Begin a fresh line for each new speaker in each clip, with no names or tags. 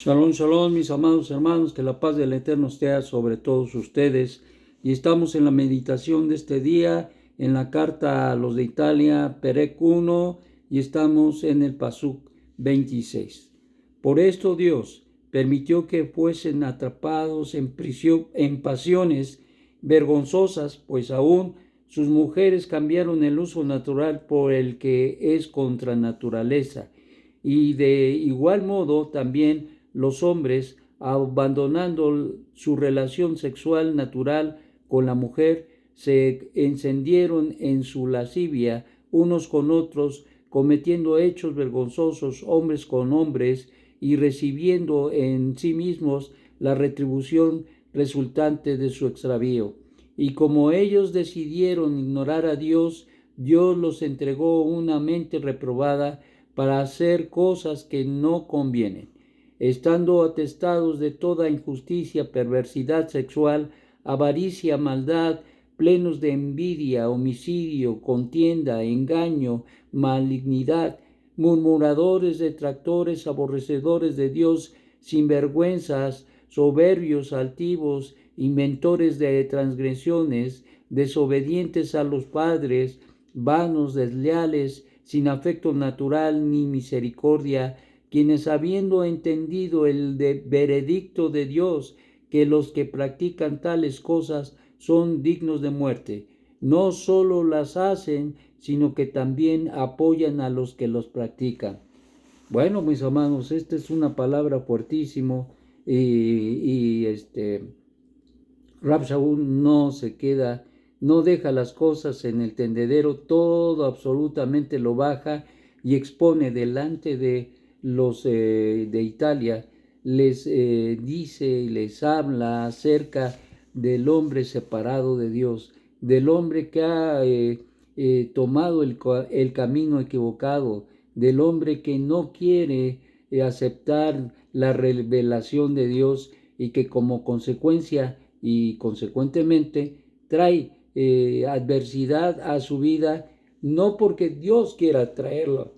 Shalom, shalom, mis amados hermanos, que la paz del Eterno esté sobre todos ustedes. Y estamos en la meditación de este día, en la carta a los de Italia, Perec 1, y estamos en el Pasuk 26. Por esto Dios permitió que fuesen atrapados en prisión, en pasiones vergonzosas, pues aún sus mujeres cambiaron el uso natural por el que es contra naturaleza. Y de igual modo también los hombres, abandonando su relación sexual natural con la mujer, se encendieron en su lascivia unos con otros, cometiendo hechos vergonzosos hombres con hombres y recibiendo en sí mismos la retribución resultante de su extravío. Y como ellos decidieron ignorar a Dios, Dios los entregó una mente reprobada para hacer cosas que no convienen, estando atestados de toda injusticia, perversidad sexual, avaricia, maldad, plenos de envidia, homicidio, contienda, engaño, malignidad, murmuradores, detractores, aborrecedores de Dios, sinvergüenzas, soberbios, altivos, inventores de transgresiones, desobedientes a los padres, vanos, desleales, sin afecto natural ni misericordia, quienes habiendo entendido el veredicto de Dios, que los que practican tales cosas son dignos de muerte, no solo las hacen, sino que también apoyan a los que los practican. Bueno, mis hermanos, esta es una palabra fuertísimo y Rab Shaul no se queda, no deja las cosas en el tendedero, todo absolutamente lo baja y expone delante de los de Italia, les dice y les habla acerca del hombre separado de Dios, del hombre que ha tomado el camino equivocado, del hombre que no quiere aceptar la revelación de Dios y que como consecuencia y consecuentemente trae adversidad a su vida, no porque Dios quiera traerlo,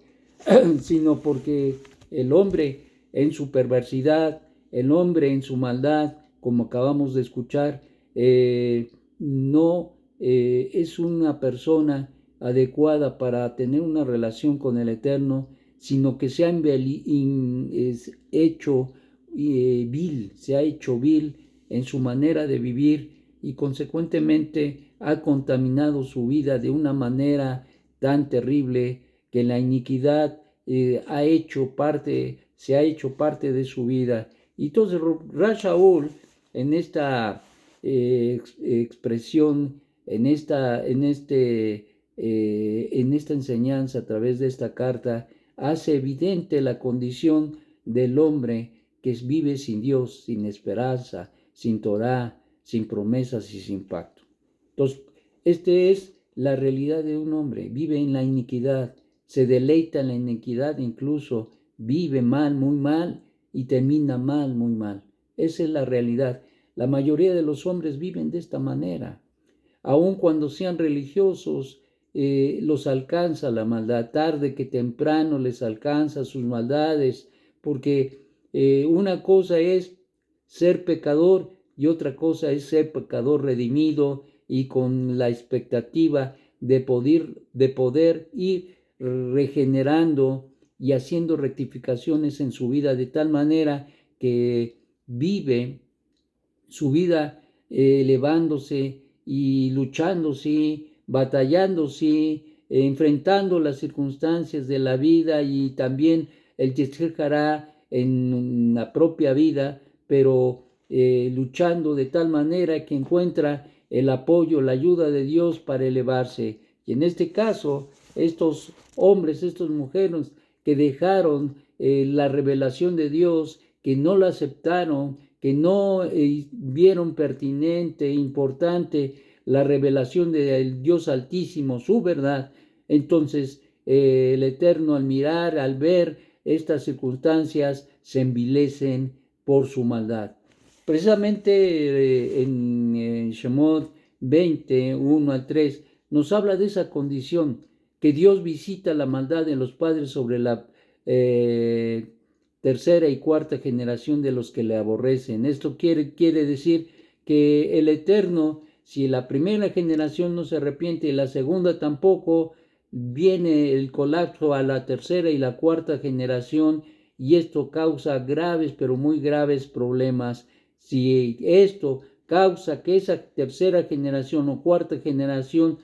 sino porque el hombre en su perversidad, el hombre en su maldad, como acabamos de escuchar, no es una persona adecuada para tener una relación con el Eterno, sino que se ha hecho vil, se ha hecho vil en su manera de vivir y consecuentemente ha contaminado su vida de una manera tan terrible que la iniquidad se ha hecho parte de su vida. Y entonces Rab Shaul en esta expresión, en esta enseñanza a través de esta carta, hace evidente la condición del hombre que vive sin Dios, sin esperanza, sin Torah, sin promesas y sin pacto. Entonces, esta es la realidad de un hombre, vive en la iniquidad, se deleita en la iniquidad, incluso vive mal, muy mal, y termina mal, muy mal. Esa es la realidad. La mayoría de los hombres viven de esta manera. Aun cuando sean religiosos, los alcanza la maldad, tarde que temprano les alcanza sus maldades, porque una cosa es ser pecador y otra cosa es ser pecador redimido y con la expectativa de poder ir regenerando y haciendo rectificaciones en su vida de tal manera que vive su vida elevándose y luchándose, batallándose, enfrentando las circunstancias de la vida y también el Yetzer Hará en la propia vida, pero luchando de tal manera que encuentra el apoyo, la ayuda de Dios para elevarse. Y en este caso, estos hombres, estas mujeres que dejaron la revelación de Dios, que no la aceptaron, que no vieron pertinente, importante la revelación del Dios Altísimo, su verdad, entonces el Eterno al mirar, al ver estas circunstancias, se envilecen por su maldad. Precisamente en Shemot 20, 1 al 3, nos habla de esa condición, que Dios visita la maldad de los padres sobre tercera y cuarta generación de los que le aborrecen. Esto quiere decir que el Eterno, si la primera generación no se arrepiente y la segunda tampoco, viene el colapso a la tercera y la cuarta generación, y esto causa graves, pero muy graves problemas. Si esto causa que esa tercera generación o cuarta generación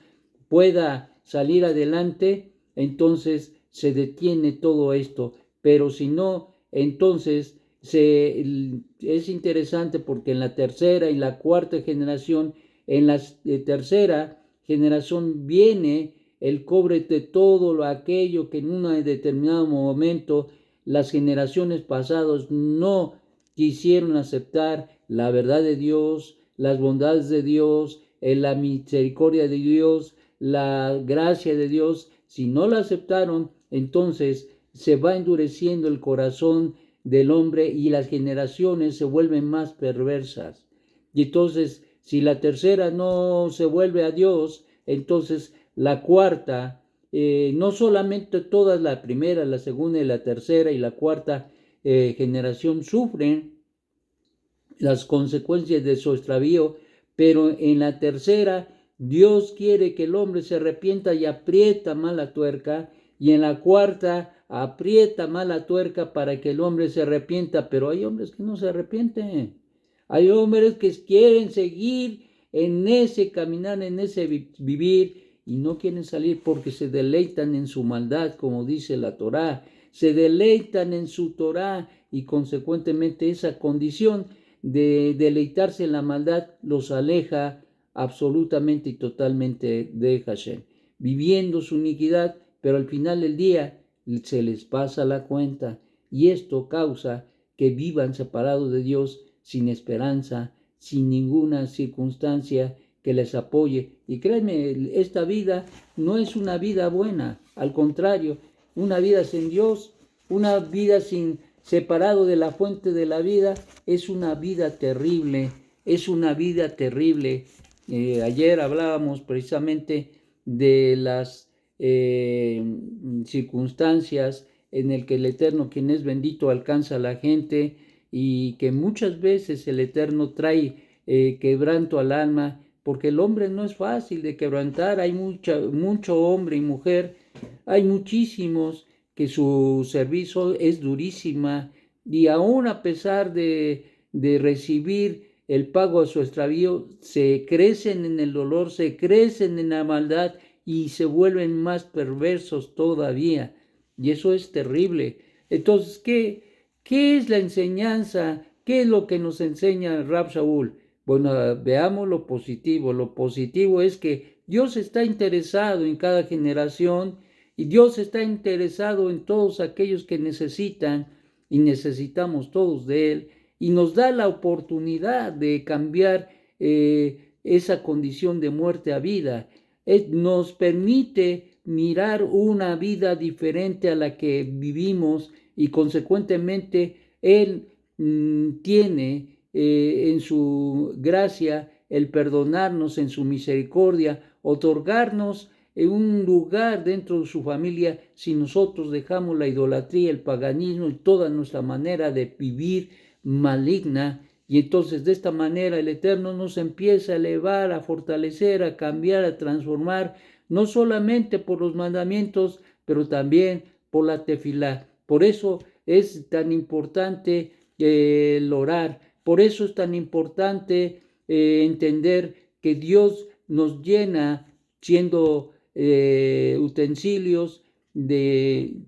pueda salir adelante, entonces se detiene todo esto. Pero si no, entonces es interesante porque en la tercera y la cuarta generación, en la tercera generación viene el cobre de todo aquello que en un determinado momento las generaciones pasadas no quisieron aceptar la verdad de Dios, las bondades de Dios, la misericordia de Dios, la gracia de Dios. Si no la aceptaron, entonces se va endureciendo el corazón del hombre y las generaciones se vuelven más perversas. Y entonces, si la tercera no se vuelve a Dios, entonces la cuarta, no solamente todas, la primera, la segunda y la tercera y la cuarta generación sufren las consecuencias de su extravío, pero en la tercera Dios quiere que el hombre se arrepienta y aprieta más la tuerca, y en la cuarta aprieta más la tuerca para que el hombre se arrepienta, pero hay hombres que no se arrepienten. Hay hombres que quieren seguir en ese caminar, en ese vivir, y no quieren salir porque se deleitan en su maldad, como dice la Torá. Se deleitan en su Torá y consecuentemente esa condición de deleitarse en la maldad los aleja absolutamente y totalmente de Hashem, viviendo su iniquidad, pero al final del día se les pasa la cuenta, y esto causa que vivan separados de Dios, sin esperanza, sin ninguna circunstancia que les apoye. Y créanme, esta vida no es una vida buena, al contrario, una vida sin Dios, una vida separado de la fuente de la vida, es una vida terrible, es una vida terrible. Ayer hablábamos precisamente de las circunstancias en el que el Eterno, quien es bendito, alcanza a la gente, y que muchas veces el Eterno trae quebranto al alma, porque el hombre no es fácil de quebrantar. Hay mucho hombre y mujer, hay muchísimos que su servicio es durísima, y aún a pesar de recibir el pago a su extravío, se crecen en el dolor, se crecen en la maldad y se vuelven más perversos todavía. Y eso es terrible. Entonces, ¿qué es la enseñanza? ¿Qué es lo que nos enseña Rab Shaul? Bueno, veamos lo positivo. Lo positivo es que Dios está interesado en cada generación, y Dios está interesado en todos aquellos que necesitan, y necesitamos todos de Él, y nos da la oportunidad de cambiar esa condición de muerte a vida. Nos permite mirar una vida diferente a la que vivimos, y consecuentemente Él tiene en su gracia el perdonarnos, en su misericordia, otorgarnos un lugar dentro de su familia si nosotros dejamos la idolatría, el paganismo y toda nuestra manera de vivir maligna. Y entonces de esta manera el Eterno nos empieza a elevar, a fortalecer, a cambiar, a transformar, no solamente por los mandamientos, pero también por la tefilá. Por eso es tan importante el orar, por eso es tan importante entender que Dios nos llena siendo utensilios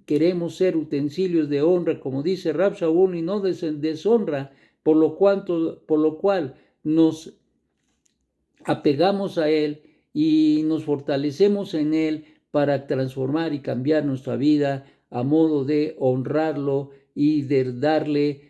queremos ser utensilios de honra, como dice Rab Shaul, y no de deshonra, por lo cual nos apegamos a Él y nos fortalecemos en Él para transformar y cambiar nuestra vida a modo de honrarlo y de darle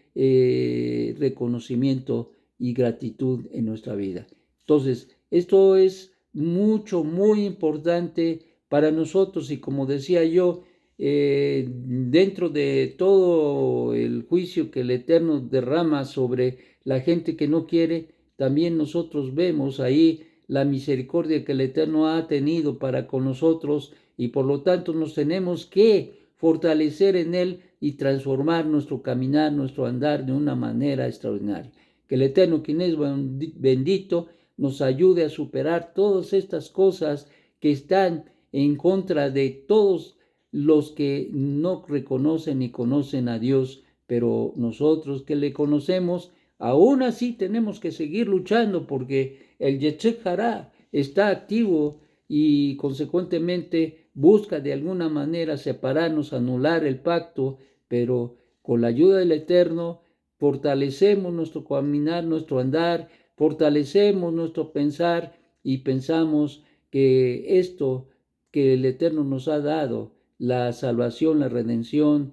reconocimiento y gratitud en nuestra vida. Entonces, esto es muy importante para nosotros, y como decía yo, dentro de todo el juicio que el Eterno derrama sobre la gente que no quiere, también nosotros vemos ahí la misericordia que el Eterno ha tenido para con nosotros, y por lo tanto nos tenemos que fortalecer en Él y transformar nuestro caminar, nuestro andar de una manera extraordinaria. Que el Eterno, quien es bendito, nos ayude a superar todas estas cosas que están en contra de todos los que no reconocen ni conocen a Dios, pero nosotros que le conocemos, aún así tenemos que seguir luchando porque el Yetzer Hará está activo y consecuentemente busca de alguna manera separarnos, anular el pacto, pero con la ayuda del Eterno fortalecemos nuestro caminar, nuestro andar, fortalecemos nuestro pensar y pensamos que esto que el Eterno nos ha dado, la salvación, la redención,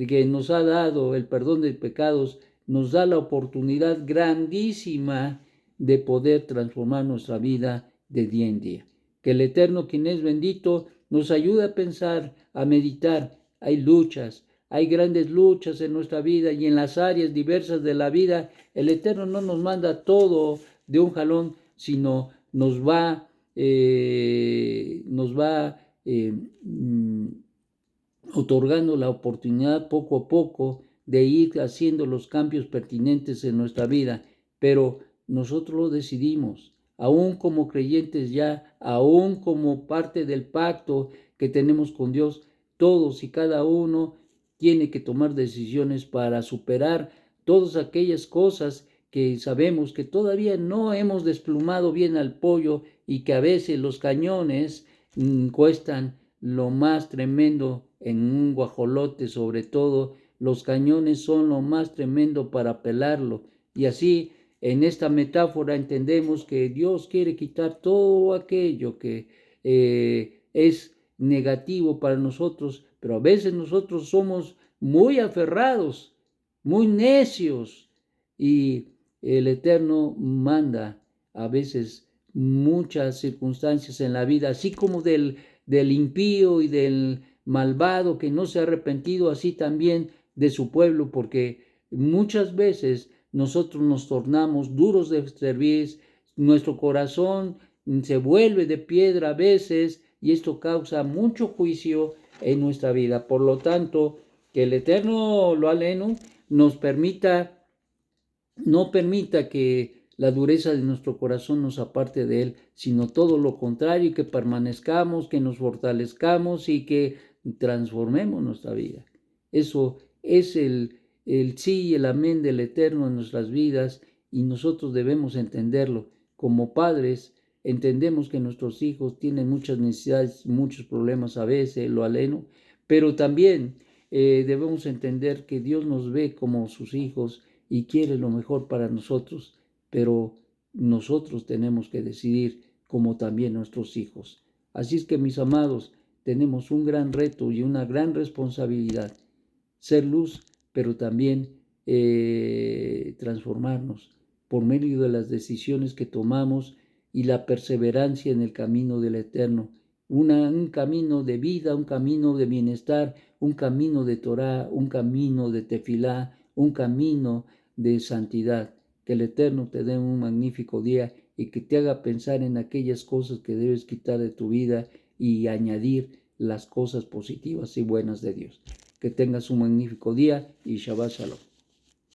que nos ha dado el perdón de pecados, nos da la oportunidad grandísima de poder transformar nuestra vida de día en día. Que el Eterno, quien es bendito, nos ayude a pensar, a meditar. Hay luchas, hay grandes luchas en nuestra vida y en las áreas diversas de la vida. El Eterno no nos manda todo de un jalón, sino nos va otorgando la oportunidad poco a poco de ir haciendo los cambios pertinentes en nuestra vida, pero nosotros lo decidimos, aún como creyentes ya, aún como parte del pacto que tenemos con Dios, todos y cada uno tiene que tomar decisiones para superar todas aquellas cosas que sabemos que todavía no hemos desplumado bien al pollo y que a veces los cañones cuestan lo más tremendo en un guajolote, sobre todo los cañones son lo más tremendo para pelarlo. Y así, en esta metáfora entendemos que Dios quiere quitar todo aquello que es negativo para nosotros, pero a veces nosotros somos muy aferrados, muy necios, y el Eterno manda a veces muchas circunstancias en la vida, así como del impío y del malvado que no se ha arrepentido, así también de su pueblo, porque muchas veces nosotros nos tornamos duros de servir, nuestro corazón se vuelve de piedra a veces y esto causa mucho juicio en nuestra vida. Por lo tanto, que el Eterno, lo aleno, nos no permita que la dureza de nuestro corazón nos aparte de Él, sino todo lo contrario, que permanezcamos, que nos fortalezcamos y que transformemos nuestra vida. Eso es el sí y el amén del Eterno en nuestras vidas y nosotros debemos entenderlo. Como padres, entendemos que nuestros hijos tienen muchas necesidades, muchos problemas a veces, lo aleno, pero también debemos entender que Dios nos ve como sus hijos y quiere lo mejor para nosotros, pero nosotros tenemos que decidir como también nuestros hijos. Así es que, mis amados, tenemos un gran reto y una gran responsabilidad, ser luz, pero también transformarnos por medio de las decisiones que tomamos y la perseverancia en el camino del Eterno, un camino de vida, un camino de bienestar, un camino de Torah, un camino de tefilá, un camino de santidad. Que el Eterno te dé un magnífico día y que te haga pensar en aquellas cosas que debes quitar de tu vida y añadir las cosas positivas y buenas de Dios. Que tengas un magnífico día y Shabbat Shalom.